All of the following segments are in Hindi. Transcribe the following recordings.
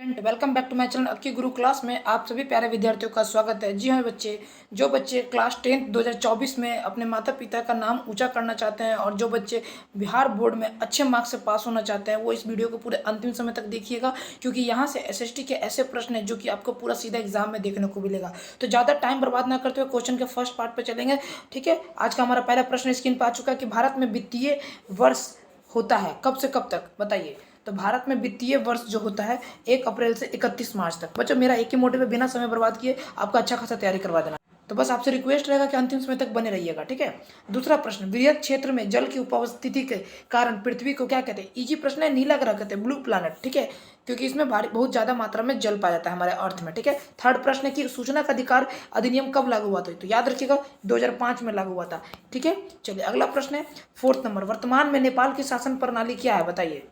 Welcome back to my channel Akki Guru class में आप सभी प्यारे विद्यार्थियों का स्वागत है। जी हाँ बच्चे, जो बच्चे क्लास 10 2024 में अपने माता पिता का नाम ऊंचा करना चाहते हैं और जो बच्चे बिहार बोर्ड में अच्छे मार्क्स से पास होना चाहते हैं वो इस वीडियो को पूरे अंतिम समय तक देखिएगा, क्योंकि यहाँ से एसएसटी के ऐसे प्रश्न हैं जो कि आपको पूरा सीधा एग्जाम में देखने को मिलेगा। तो ज़्यादा टाइम बर्बाद ना करते हुए क्वेश्चन के फर्स्ट पार्ट पर चलेंगे। ठीक है, आज का हमारा पहला प्रश्न स्क्रीन पर आ चुका है कि भारत में वित्तीय वर्ष होता है कब से कब तक, बताइए। तो भारत में वित्तीय वर्ष जो होता है 1 अप्रैल से 31 मार्च तक। बच्चों मेरा एक ही मोटिव है, बिना समय बर्बाद किए आपका अच्छा खासा तैयारी करवा देना। तो बस आपसे रिक्वेस्ट रहेगा कि अंतिम समय तक बने रहिएगा। ठीक है, दूसरा प्रश्न, वृहद क्षेत्र में जल की उपस्थिति के कारण पृथ्वी को क्या कहते हैं? इजी प्रश्न है, नीला ग्रह कहते हैं, ब्लू प्लैनेट। ठीक है, क्योंकि इसमें बहुत ज्यादा मात्रा में जल पाया जाता है हमारे अर्थ में। ठीक है, थर्ड प्रश्न है कि सूचना का अधिकार अधिनियम कब लागू हुआ था? तो याद रखिएगा 2005 में लागू हुआ था। ठीक है, चलिए अगला प्रश्न है फोर्थ नंबर, वर्तमान में नेपाल की शासन प्रणाली क्या है, बताइए।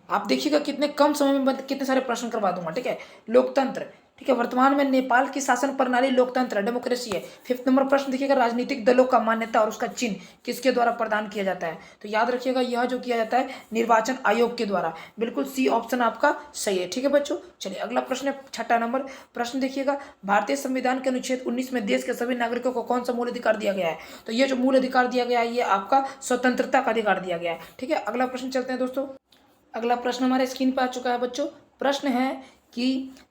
आप देखिएगा कितने कम समय में कितने सारे प्रश्न करवा दूंगा। ठीक है, लोकतंत्र। ठीक है, वर्तमान में नेपाल की शासन प्रणाली लोकतंत्र डेमोक्रेसी है। फिफ्थ नंबर प्रश्न देखिएगा, राजनीतिक दलों का मान्यता और उसका चिन्ह किसके द्वारा प्रदान किया जाता है? तो याद रखिएगा यह जो किया जाता है निर्वाचन आयोग के द्वारा। बिल्कुल सी ऑप्शन आपका सही है। ठीक है बच्चों, चलिए अगला प्रश्न है छठा नंबर प्रश्न देखिएगा, भारतीय संविधान के अनुच्छेद 19 में देश के सभी नागरिकों को कौन सा मूल अधिकार दिया गया है? तो ये जो मूल अधिकार दिया गया है ये आपका स्वतंत्रता का अधिकार दिया गया है। ठीक है, अगला प्रश्न चलते हैं दोस्तों। अगला प्रश्न हमारे स्क्रीन पर आ चुका है बच्चों। प्रश्न है कि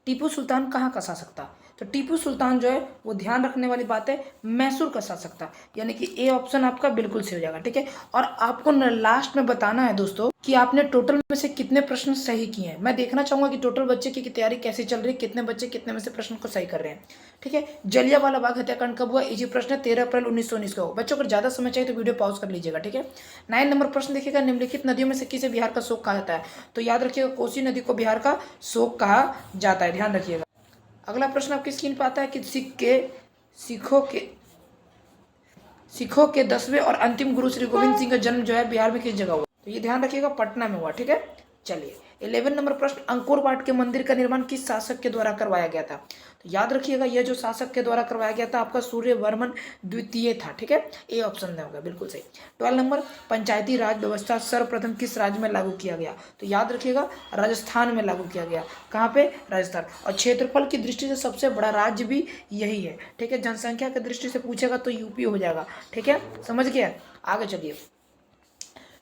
टीपू सुल्तान कहाँ का शासक था? तो टीपू सुल्तान जो है वो ध्यान रखने वाली बात है मैसूर का शासक था, यानी कि ए ऑप्शन आपका बिल्कुल सही हो जाएगा। ठीक है, और आपको लास्ट में बताना है दोस्तों कि आपने टोटल में से कितने प्रश्न सही किए हैं। मैं देखना चाहूंगा कि टोटल बच्चे की तैयारी कैसी चल रही है, कितने बच्चे कितने में से प्रश्न को सही कर रहे हैं। ठीक है, जलियांवाला बाग हत्याकांड कब हुआ? इजी प्रश्न है, 13 अप्रैल 1919 का हो। बच्चों अगर ज्यादा समय चाहिए तो वीडियो पॉज कर लीजिएगा। ठीक है, 9 नंबर प्रश्न देखिएगा, निम्नलिखित नदियों में से किसे बिहार का शोक कहा जाता है? तो याद रखिएगा कोसी नदी को बिहार का शोक कहा जाता है, ध्यान रखिएगा। अगला प्रश्न आपकी स्क्रीन पर आता है कि सिखों के 10वें और अंतिम गुरु श्री गोविंद सिंह का जन्म जो है बिहार में किस जगह हुआ? तो ये ध्यान रखिएगा पटना में हुआ। ठीक है, चलिए 11 नंबर प्रश्न, अंकोर वाट के मंदिर का निर्माण किस शासक के द्वारा करवाया गया था? तो याद रखिएगा यह जो शासक के द्वारा करवाया गया था आपका सूर्यवर्मन द्वितीय था। ठीक है, ए ऑप्शन होगा बिल्कुल सही। 12 नंबर, पंचायती राज व्यवस्था सर्वप्रथम किस राज्य में लागू किया गया? तो याद रखिएगा राजस्थान में लागू किया गया। कहाँ पे? राजस्थान। और क्षेत्रफल की दृष्टि से सबसे बड़ा राज्य भी यही है। ठीक है, जनसंख्या की दृष्टि से पूछेगा तो यूपी हो जाएगा। ठीक है, समझ गया? आगे चलिए,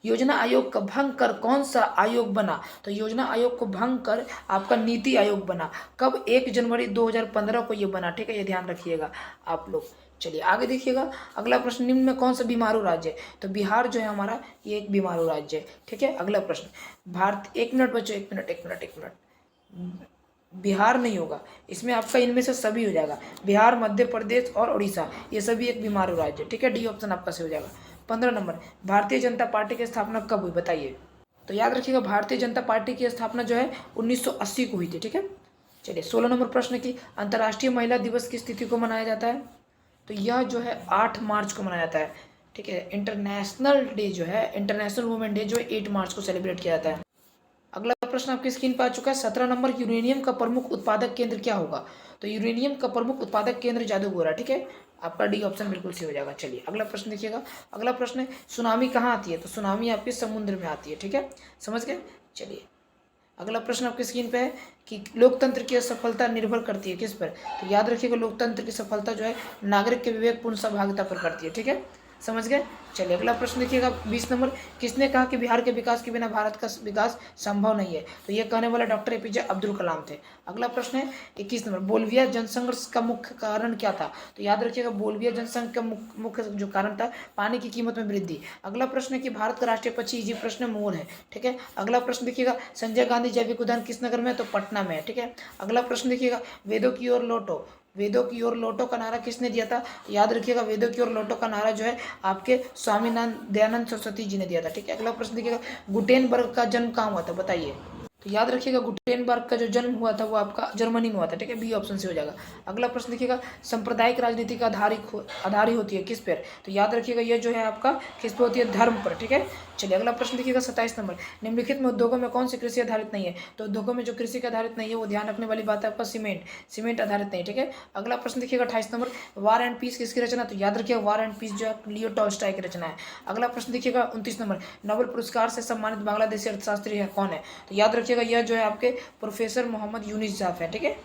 योजना आयोग का भंग कर कौन सा आयोग बना? तो योजना आयोग को भंग कर आपका नीति आयोग बना। कब? 1 जनवरी 2015 को ये बना। ठीक है, ये ध्यान रखिएगा आप लोग। चलिए आगे देखिएगा, अगला प्रश्न, निम्न में कौन सा बीमारू राज्य है? तो बिहार जो है हमारा ये एक बीमारू राज्य है। ठीक है, अगला प्रश्न, भारत, 1 मिनट बच्चों, 1 मिनट 1 मिनट 1 मिनट, बिहार नहीं होगा इसमें, आपका इनमें से सभी हो जाएगा। बिहार, मध्य प्रदेश और उड़ीसा ये सभी एक बीमारू राज्य है। ठीक है, डी ऑप्शन आपका सही हो जाएगा। 15 नंबर, भारतीय जनता पार्टी की स्थापना कब हुई, बताइए। तो याद रखिएगा भारतीय जनता पार्टी की स्थापना जो है 1980 को हुई थी। ठीक है, चलिए 16 नंबर प्रश्न की, अंतर्राष्ट्रीय महिला दिवस किस तिथि को मनाया जाता है? तो यह जो है 8 मार्च को मनाया जाता है। ठीक है, इंटरनेशनल डे जो है, इंटरनेशनल वुमेन डे जो है 8 मार्च को सेलिब्रेट किया जाता है। अगला प्रश्न आपकी स्क्रीन पर आ चुका है 17 नंबर, यूरेनियम का प्रमुख उत्पादक केंद्र क्या होगा? तो यूरेनियम का प्रमुख उत्पादक केंद्र जादूगोरा। ठीक है, आपका डी ऑप्शन बिल्कुल सही हो जाएगा। चलिए अगला प्रश्न देखिएगा, अगला प्रश्न है सुनामी कहाँ आती है? तो सुनामी आपके समुद्र में आती है। ठीक है, समझ गए? चलिए अगला प्रश्न आपकी स्क्रीन पे है कि लोकतंत्र की सफलता निर्भर करती है किस पर? तो याद रखिएगा लोकतंत्र की सफलता जो है नागरिक के विवेकपूर्ण सहभागिता पर करती है। ठीक है, समझ गए? चलिए अगला प्रश्न देखिएगा 20 नंबर, किसने कहा कि बिहार के विकास के बिना भारत का विकास संभव नहीं है? तो ये कहने वाला डॉक्टर एपीजे अब्दुल कलाम थे। अगला प्रश्न है 21 नंबर, बोल्विया जनसंघर्ष का मुख्य कारण क्या था? तो याद रखिएगा बोल्विया जनसंघ का मुख्य जो कारण था पानी की कीमत में वृद्धि। अगला प्रश्न है कि भारत का राष्ट्रीय पक्षी, इजी प्रश्न, मोर है। ठीक है, अगला प्रश्न देखिएगा संजय गांधी जैविक उद्यान किस नगर में? तो पटना में है। ठीक है, अगला प्रश्न देखिएगा वेदों की ओर लौटो, वेदों की ओर लौटो का नारा किसने दिया था? याद रखिएगा वेदों की ओर लौटो का नारा जो है आपके स्वामी दयानंद सरस्वती जी ने दिया था। ठीक है, अगला प्रश्न देखिएगा गुटेनबर्ग का जन्म कहाँ हुआ था, बताइए। तो याद रखिएगा गुटेनबर्ग का जो जन्म हुआ था वो आपका जर्मनी में हुआ था। ठीक है, बी ऑप्शन से हो जाएगा। अगला प्रश्न देखिएगा सांप्रदायिक राजनीति का आधारित होती है किस पर? तो याद रखिएगा ये जो है आपका किस पर होती है? धर्म पर। ठीक है, चलिए अगला प्रश्न देखिएगा 27 नंबर, निम्नलिखित में उद्योगों में कौन सी कृषि आधारित नहीं है? तो उद्योगों में जो कृषि का आधारित नहीं है वो ध्यान रखने वाली बात है आपका सीमेंट आधारित नहीं। ठीक है, अगला प्रश्न देखिएगा 28 नंबर, वार एंड पीस किसकी रचना? तो याद रखिएगा वार एंड पीस जो है लियो टॉल्स्टॉय की रचना है। अगला प्रश्न देखिएगा 29 नंबर, नोबेल पुरस्कार से सम्मानित बांग्लादेशी अर्थशास्त्री है कौन है? तो याद रखिएगा रखिएगा यह जो है आपके प्रोफेसर मोहम्मद यूनिस साहब है, ठीक है।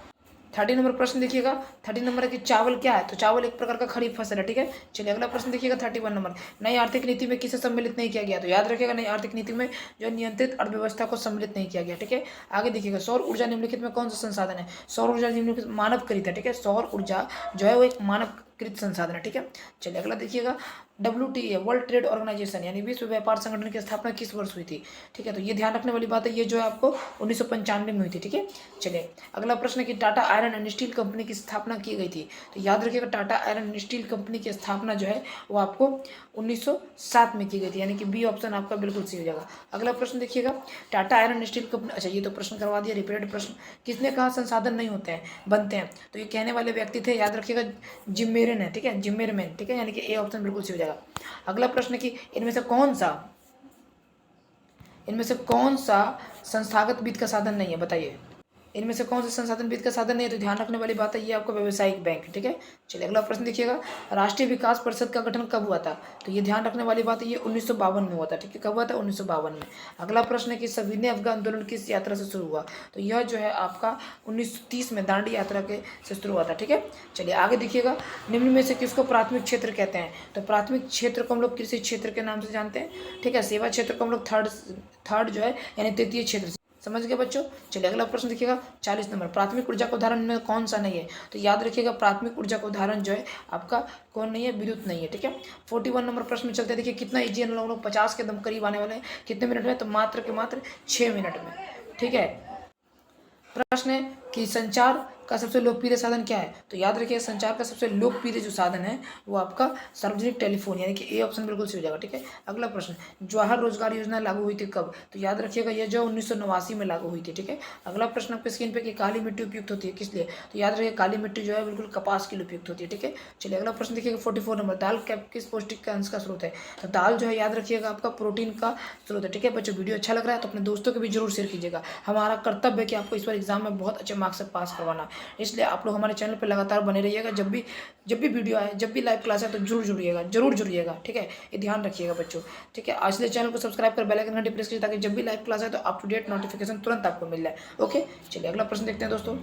30 नंबर प्रश्न देखिएगा, 30 नंबर है कि चावल क्या है, तो चावल एक प्रकार का खरीफ फसल है, ठीक है। चलिए अगला प्रश्न देखिएगा 31 नंबर, नई आर्थिक नीति में किसे सम्मिलित नहीं किया गया, तो याद रखिएगा नई आर्थिक नीति में जो नियंत्रित अर्थव्यवस्था को सम्मिलित नहीं किया गया, ठीक है। आगे देखिएगा सौर ऊर्जा निम्नलिखित में कौन सा संसाधन है, सौर ऊर्जा निम्नलिखित मानवकृत है, ठीक है। सौर ऊर्जा जो है वो एक मानवकृत संसाधन है, ठीक है। चलिए अगला देखिएगा WTA वर्ल्ड ट्रेड ऑर्गेनाइजेशन यानी विश्व व्यापार संगठन की स्थापना किस वर्ष हुई थी, ठीक है। तो ये ध्यान रखने वाली बात है, ये जो है आपको 1995 में हुई थी, ठीक है। चलिए अगला प्रश्न है कि Tata iron and steel company की स्थापना की गई थी, तो याद रखिएगा Tata iron and steel company की स्थापना जो है वो आपको 1907 में की गई थी, यानी कि बी ऑप्शन आपका बिल्कुल सही हो जाएगा। अगला प्रश्न देखिएगा Tata iron and steel company, अच्छा ये तो प्रश्न करवा दिया रिपीटेड प्रश्न, किसने कहा संसाधन नहीं होते हैं बनते हैं, तो ये कहने वाले व्यक्ति थे, याद रखिएगा जिम्मेरन है, ठीक है, जिम्मेरमैन, ठीक है, यानी कि ए ऑप्शन बिल्कुल सही हो जाएगा। अगला प्रश्न है कि इनमें से कौन सा संस्थागत वित्त का साधन नहीं है, बताइए इनमें से कौन सा संसाधन वित्त का साधन नहीं है, तो ध्यान रखने वाली बात है ये आपका व्यावसायिक बैंक, ठीक है। चलिए अगला प्रश्न देखिएगा राष्ट्रीय विकास परिषद का गठन कब हुआ था, तो ये ध्यान रखने वाली बात है ये 1952 में हुआ था, ठीक है। कब हुआ था, 1952 में। अगला प्रश्न है कि सविनय अवज्ञा आंदोलन किस यात्रा से शुरू हुआ, तो यह जो है आपका 1930 में दांडी यात्रा के से शुरू हुआ था, ठीक है। चलिए आगे देखिएगा निम्न में से किसको प्राथमिक क्षेत्र कहते हैं, तो प्राथमिक क्षेत्र को हम लोग कृषि क्षेत्र के नाम से जानते हैं, ठीक है। सेवा क्षेत्र को हम लोग थर्ड जो है यानी तृतीय क्षेत्र, समझ गए बच्चों। चलिए अगला प्रश्न देखिएगा 40 नंबर, प्राथमिक ऊर्जा का उदाहरण में कौन सा नहीं है, तो याद रखिएगा प्राथमिक ऊर्जा का उदाहरण जो है आपका कौन नहीं है, विद्युत नहीं है, ठीक है। 41 नंबर प्रश्न में चलते हैं, देखिए कितना ईजी है, लोग 50 के दम करीब आने वाले हैं, कितने मिनट में, तो मात्र 6 मिनट में, ठीक है। प्रश्न है कि संचार का सबसे लोकप्रिय साधन क्या है, तो याद रखिए संचार का सबसे लोकप्रिय जो साधन है वो आपका सार्वजनिक टेलीफोन, यानी कि ए ऑप्शन बिल्कुल सही हो जाएगा, ठीक है। अगला प्रश्न जवाहर रोजगार योजना लागू हुई थी कब, तो याद रखिएगा ये जो 1989 में लागू हुई थी, ठीक है। अगला प्रश्न आपके स्क्रीन पे कि काली मिट्टी उपयुक्त होती है किस लिए, तो याद रखिए काली मिट्टी जो है बिल्कुल कपास के लिए उपयुक्त होती है, ठीक है। चलिए अगला प्रश्न देखिएगा 44 नंबर, दाल किस पौष्टिक अंश का स्रोत है, तो दाल जो है याद रखिएगा आपका प्रोटीन का स्रोत है, ठीक है। बच्चों वीडियो अच्छा लग रहा है तो अपने दोस्तों को भी जरूर शेयर कीजिएगा, हमारा कर्तव्य है कि आपको इस बार एग्जाम में बहुत अच्छे मार्क्स से पास करवाना, इसलिए आप लोग हमारे चैनल पर लगातार बने रहिएगा, जब भी वीडियो आए, जब भी लाइव क्लास है तो जरूर जुड़िएगा, ठीक है। ये ध्यान रखिएगा बच्चों, ठीक है। इसलिए चैनल को सब्सक्राइब कर बेल आइकन घंटी प्रेस कीजिए ताकि जब भी लाइव क्लास है तो अप टू डेट नोटिफिकेशन तुरंत आपको मिल जाए, ओके। चलिए अगला प्रश्न देखते हैं दोस्तों।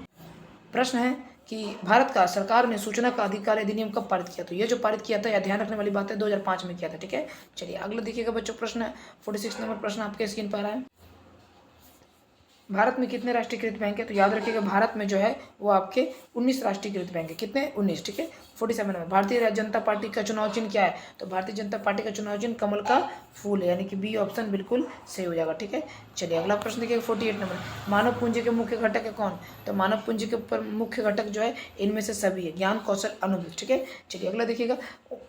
प्रश्न है कि भारत का सरकार ने सूचना का अधिकार अधिनियम कब पारित किया, तो ये जो पारित किया था या ध्यान रखने वाली बात है 2005 में किया था, ठीक है। चलिए अगला देखिएगा बच्चों, प्रश्न है 46 नंबर प्रश्न आपके स्क्रीन पर आ रहा है, भारत में कितने राष्ट्रीयकृत बैंक है, तो याद रखिएगा भारत में जो है वो आपके 19 राष्ट्रीयकृत बैंक है, कितने 19, ठीक है। 47 में भारतीय जनता पार्टी का चुनाव चिन्ह क्या है, तो भारतीय जनता पार्टी का चुनाव चिन्ह कमल का फूल है, यानी कि बी ऑप्शन बिल्कुल सही हो जाएगा, ठीक है। चलिए अगला प्रश्न देखिए 48 नंबर, मानव पूंजी के मुख्य घटक है कौन, तो मानव पूंजी के ऊपर मुख्य घटक जो है इनमें से सभी है, ज्ञान कौशल अनुभव, ठीक है। चलिए अगला देखिएगा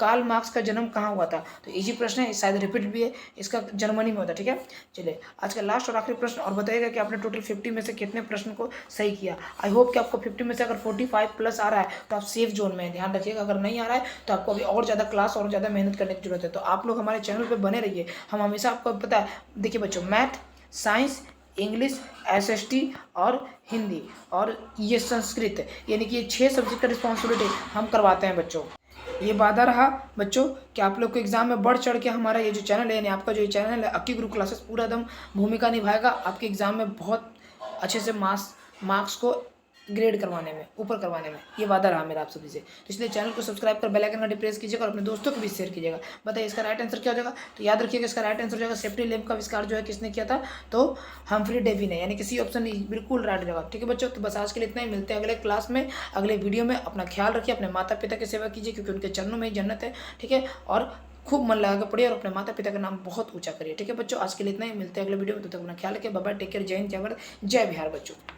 कार्ल मार्क्स का जन्म कहाँ हुआ था, तो इजी प्रश्न है, शायद रिपीट भी है, इसका जर्मनी में होता है, ठीक है। चलिए आज का लास्ट और आखिरी प्रश्न, और बताइएगा कि आपने टोटल 50 में से कितने प्रश्न को सही किया। आई होप कि आपको 50 में से अगर 45 प्लस आ रहा है तो आप सेफ जोन में, ध्यान रखिएगा, अगर नहीं आ रहा है तो आपको अभी और ज़्यादा क्लास और ज़्यादा मेहनत करने की जरूरत है, तो आप लोग हमारे चैनल पर बने रहिए। हम हमेशा आपको पता है, देखिए बच्चों मैथ, साइंस, इंग्लिश, SST और हिंदी और ये संस्कृत, यानी कि ये 6 सब्जेक्ट का रिस्पॉन्सिबिलिटी हम करवाते हैं बच्चों। ये वादा रहा बच्चों कि आप लोग को एग्जाम में बढ़ चढ़ के हमारा ये जो चैनल है, यानी आपका जो ये चैनल है अक्की गुरु क्लासेस पूरा दम भूमिका निभाएगा आपके एग्जाम में बहुत अच्छे से मार्क्स को ग्रेड करवाने में, ऊपर करवाने में, ये वादा रहा मेरा आप सभी से। तो इसलिए चैनल को सब्सक्राइब कर बेल आइकन घंटी प्रेस कीजिएगा और अपने दोस्तों को भी शेयर कीजिएगा। बताइए इसका राइट आंसर क्या हो जाएगा, तो याद रखिएगा इसका राइट आंसर हो जाएगा सेफ्टी लैंप का आविष्कार जो है किसने किया था, तो हम्फ्री डेवी ने, यानी किसी ऑप्शन बिल्कुल राइट हो जाएगा, ठीक है बच्चों। तो बस आज के लिए इतना ही, मिलते हैं अगले क्लास में, अगले वीडियो में। अपना ख्याल रखिए, अपने माता पिता की सेवा कीजिए क्योंकि उनके चरणों में ही जन्नत है, ठीक है। और खूब मन लगा कर पढ़िए और अपने माता पिता का नाम बहुत ऊंचा करिए, ठीक है बच्चों। आज के लिए इतना ही, मिलते हैं अगले वीडियो में, तब तक अपना ख्याल रखिए, बाय बाय, टेक केयर, जय हिंद, जय भारत, जय बिहार बच्चों।